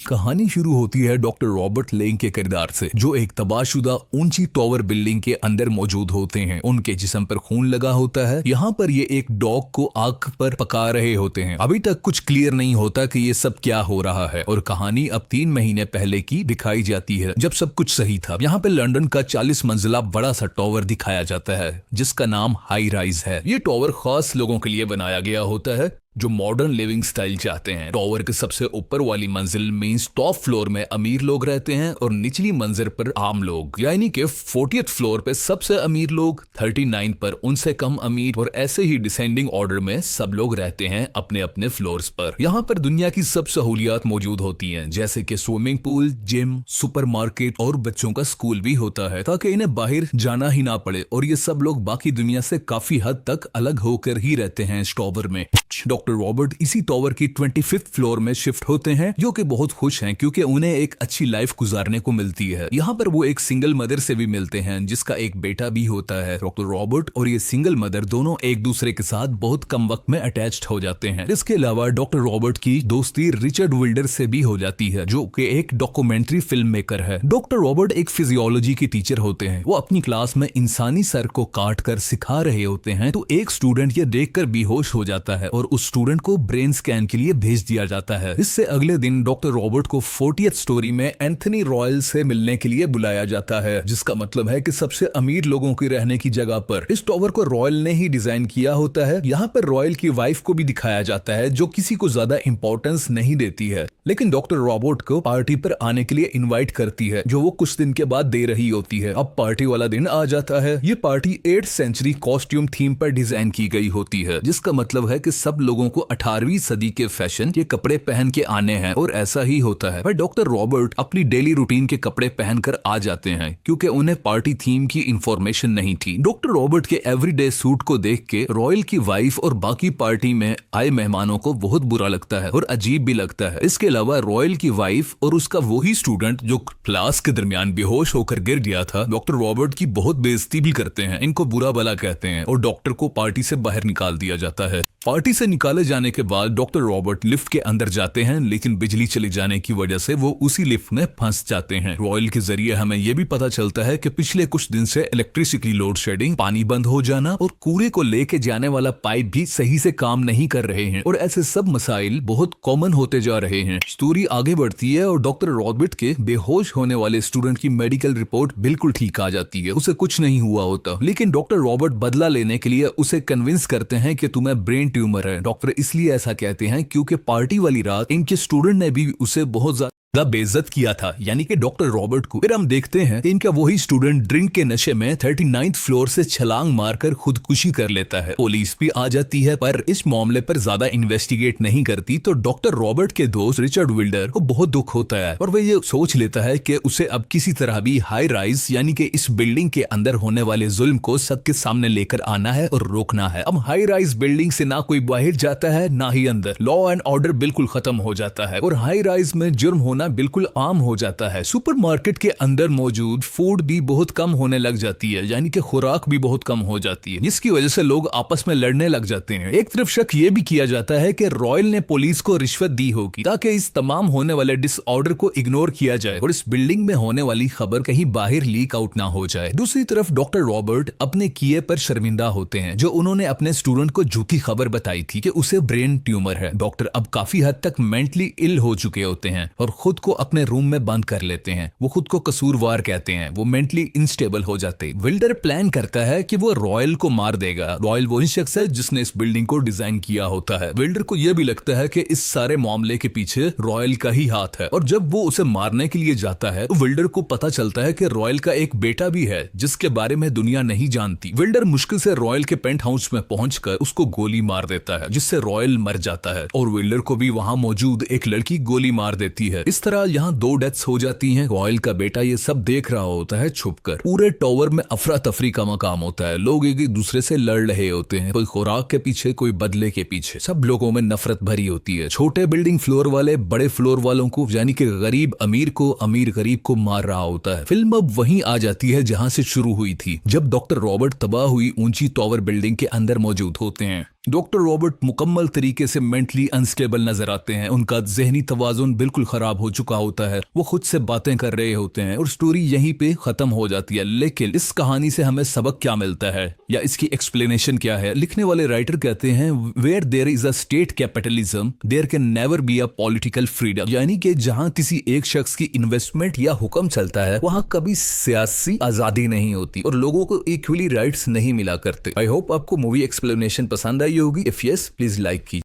कहानी शुरू होती है डॉक्टर रॉबर्ट लेंग के किरदार से, जो एक तबाहशुदा ऊंची टावर बिल्डिंग के अंदर मौजूद होते हैं। उनके जिस्म पर खून लगा होता है। यहाँ पर ये एक डॉग को आग पर पका रहे होते हैं। अभी तक कुछ क्लियर नहीं होता कि ये सब क्या हो रहा है और कहानी अब 3 महीने पहले की दिखाई जाती है, जब सब कुछ सही था। यहाँ पे लंदन का 40 मंजिला बड़ा सा टावर दिखाया जाता है, जिसका नाम हाई राइज है। ये टावर खास लोगों के लिए बनाया गया होता है जो मॉडर्न लिविंग स्टाइल चाहते हैं। टावर के सबसे ऊपर वाली मंजिल मींस टॉप फ्लोर में अमीर लोग रहते हैं और निचली मंजिल पर आम लोग, यानी कि 40th फ्लोर पे सबसे अमीर लोग, 39 पर उनसे कम अमीर, और ऐसे ही डिसेंडिंग ऑर्डर में सब लोग रहते हैं अपने अपने फ्लोर्स पर। यहाँ पर दुनिया की सब सहूलियात मौजूद होती हैं, जैसे कि स्विमिंग पूल, जिम, सुपरमार्केट और बच्चों का स्कूल भी होता है, ताकि इन्हें बाहर जाना ही ना पड़े। और ये सब लोग बाकी दुनिया से काफी हद तक अलग होकर ही रहते हैं इस टावर में। डॉक्टर रॉबर्ट इसी टावर की 25th फ्लोर में शिफ्ट होते हैं, जो कि बहुत खुश हैं क्योंकि उन्हें एक अच्छी लाइफ गुजारने को मिलती है। यहाँ पर वो एक सिंगल मदर से भी मिलते हैं, जिसका एक बेटा भी होता है। डॉक्टर रॉबर्ट और ये सिंगल मदर दोनों एक दूसरे के साथ बहुत कम वक्त में अटैच्ड हो जाते हैं। इसके अलावा डॉक्टर रॉबर्ट की दोस्ती रिचर्ड विल्डर से भी हो जाती है, जो कि एक डॉक्यूमेंट्री फिल्म मेकर है। डॉक्टर रॉबर्ट एक फिजियोलॉजी के टीचर होते हैं। वो अपनी क्लास में इंसानी सर को काट कर सिखा रहे होते हैं, तो एक स्टूडेंट ये देखकर बेहोश हो जाता है और उस स्टूडेंट को ब्रेन स्कैन के लिए भेज दिया जाता है। इससे अगले दिन डॉक्टर रॉबर्ट को 40th स्टोरी में एंथनी रॉयल से मिलने के लिए बुलाया जाता है, जिसका मतलब है कि सबसे अमीर लोगों की रहने की जगह पर इस टावर को रॉयल ने ही डिजाइन किया होता है। यहाँ पर रॉयल की वाइफ को भी दिखाया जाता है, जो किसी को ज्यादा इंपॉर्टेंस नहीं देती है, लेकिन डॉक्टर रॉबर्ट को पार्टी पर आने के लिए इन्वाइट करती है, जो वो कुछ दिन के बाद दे रही होती है। अब पार्टी वाला दिन आ जाता है। ये party 8th century costume theme पर डिजाइन की गई होती है, जिसका मतलब है कि सब लोगों को 18वीं सदी के फैशन के कपड़े पहन के आने हैं, और ऐसा ही होता है। पर डॉक्टर रॉबर्ट अपनी डेली रूटीन के कपड़े पहनकर आ जाते हैं, क्योंकि उन्हें पार्टी थीम की इंफॉर्मेशन नहीं थी। डॉक्टर रॉबर्ट के एवरीडे सूट को देख के रॉयल की वाइफ और बाकी पार्टी में आए मेहमानों को बहुत बुरा लगता है और अजीब भी लगता है। इसके अलावा रॉयल की वाइफ और उसका वही स्टूडेंट जो क्लास के दरमियान बेहोश होकर गिर गया था, डॉक्टर रॉबर्ट की बहुत बेइज्जती भी करते हैं, इनको बुरा भला कहते हैं, और डॉक्टर को पार्टी से बाहर निकाल दिया जाता है। पार्टी से निकाले जाने के बाद डॉक्टर रॉबर्ट लिफ्ट के अंदर जाते हैं, लेकिन बिजली चले जाने की वजह से वो उसी लिफ्ट में फंस जाते हैं। रॉयल के जरिए हमें यह भी पता चलता है कि पिछले कुछ दिन से इलेक्ट्रिसिटी लोड शेडिंग, पानी बंद हो जाना और कूड़े को लेके जाने वाला पाइप भी सही से काम नहीं कर रहे हैं, और ऐसे सब मसाइल बहुत कॉमन होते जा रहे हैं। स्टोरी आगे बढ़ती है और डॉक्टर रॉबर्ट के बेहोश होने वाले स्टूडेंट की मेडिकल रिपोर्ट बिल्कुल ठीक आ जाती है, उसे कुछ नहीं हुआ होता। लेकिन डॉक्टर रॉबर्ट बदला लेने के लिए उसे कन्विंस करते हैं कि तुम्हें ब्रेन ट्यूमर है। डॉक्टर इसलिए ऐसा कहते हैं क्योंकि पार्टी वाली रात इनके स्टूडेंट ने भी उसे बहुत ज्यादा बेइज्जत किया था, यानी कि डॉक्टर रॉबर्ट को। फिर हम देखते हैं कि इनका वही स्टूडेंट ड्रिंक के नशे में 39th फ्लोर से छलांग मारकर खुदकुशी कर लेता है। पुलिस भी आ जाती है, पर इस मामले पर ज्यादा इन्वेस्टिगेट नहीं करती। तो डॉक्टर रॉबर्ट के दोस्त रिचर्ड विल्डर को बहुत दुख होता है और वह ये सोच लेता है कि उसे अब किसी तरह भी हाई राइज, यानी कि इस बिल्डिंग के अंदर होने वाले जुल्म को सबके सामने लेकर आना है और रोकना है। अब हाई राइज बिल्डिंग से ना कोई बाहर जाता है ना ही अंदर। लॉ एंड ऑर्डर बिल्कुल खत्म हो जाता है और हाई राइज में जुर्म होना बिल्कुल आम हो जाता है। सुपरमार्केट के अंदर मौजूद फूड भी बहुत कम होने लग जाती है, यानी कि खुराक भी बहुत कम हो जाती है, जिसकी वजह से लोग आपस में लड़ने लग जाते हैं। एक तरफ शक ये भी किया जाता है कि रॉयल ने पुलिस को रिश्वत दी होगी ताकि इस तमाम होने वाले डिसऑर्डर को इग्नोर किया जाए और इस बिल्डिंग में होने वाली खबर कहीं बाहर लीक आउट ना हो जाए। दूसरी तरफ डॉक्टर रॉबर्ट अपने किए पर शर्मिंदा होते हैं, जो उन्होंने अपने स्टूडेंट को झूठी खबर बताई थी कि उसे ब्रेन ट्यूमर है। डॉक्टर अब काफी हद तक मेंटली इल हो चुके होते हैं और खुद को अपने रूम में बंद कर लेते हैं। वो खुद को कसूरवार कहते हैं, वो मेंटली इनस्टेबल हो जाते। विल्डर प्लान करता है कि वो रॉयल को मार देगा। रॉयल वही शख्स है जिसने इस बिल्डिंग को डिजाइन किया होता है। विल्डर को यह भी लगता है कि इस सारे मामले के पीछे रॉयल का ही हाथ है, और जब वो उसे मारने के लिए जाता है तो विल्डर को पता चलता है कि रॉयल का एक बेटा भी है जिसके बारे में दुनिया नहीं जानती। विल्डर मुश्किल से रॉयल के पेंट हाउस में पहुंचकर उसको गोली मार देता है, जिससे रॉयल मर जाता है, और विल्डर को भी वहां मौजूद एक लड़की गोली मार देती है। इस तरह यहाँ 2 डेथ्स हो जाती हैं। रॉयल का बेटा ये सब देख रहा होता है छुपकर। पूरे टावर में अफरा तफरी का मकाम होता है। लोग एक दूसरे से लड़ रहे होते हैं, कोई खुराक के पीछे, कोई बदले के पीछे। सब लोगों में नफरत भरी होती है। छोटे बिल्डिंग फ्लोर वाले बड़े फ्लोर वालों को, यानी कि गरीब अमीर को, अमीर गरीब को मार रहा होता है। फिल्म अब वहीं आ जाती है जहां से शुरू हुई थी, जब डॉक्टर रॉबर्ट तबाह हुई ऊंची टावर बिल्डिंग के अंदर मौजूद होते हैं। डॉक्टर रॉबर्ट मुकम्मल तरीके से मेंटली अनस्टेबल नजर आते हैं। उनका जहनी तवाजुन बिल्कुल खराब हो चुका होता है। वो खुद से बातें कर रहे होते हैं और स्टोरी यहीं पे खत्म हो जाती है। लेकिन इस कहानी से हमें सबक क्या मिलता है या इसकी एक्सप्लेनेशन क्या है? लिखने वाले राइटर कहते हैं where there is a state capitalism there can never be a political freedom, यानी कि जहां किसी एक शख्स की इन्वेस्टमेंट या हुक्म चलता है वहां कभी सियासी आजादी नहीं होती और लोगों को इक्वली राइट्स नहीं मिला करते। आई होप आपको मूवी एक्सप्लेनेशन पसंद आई होगी। इफ यस प्लीज लाइक कीजिए।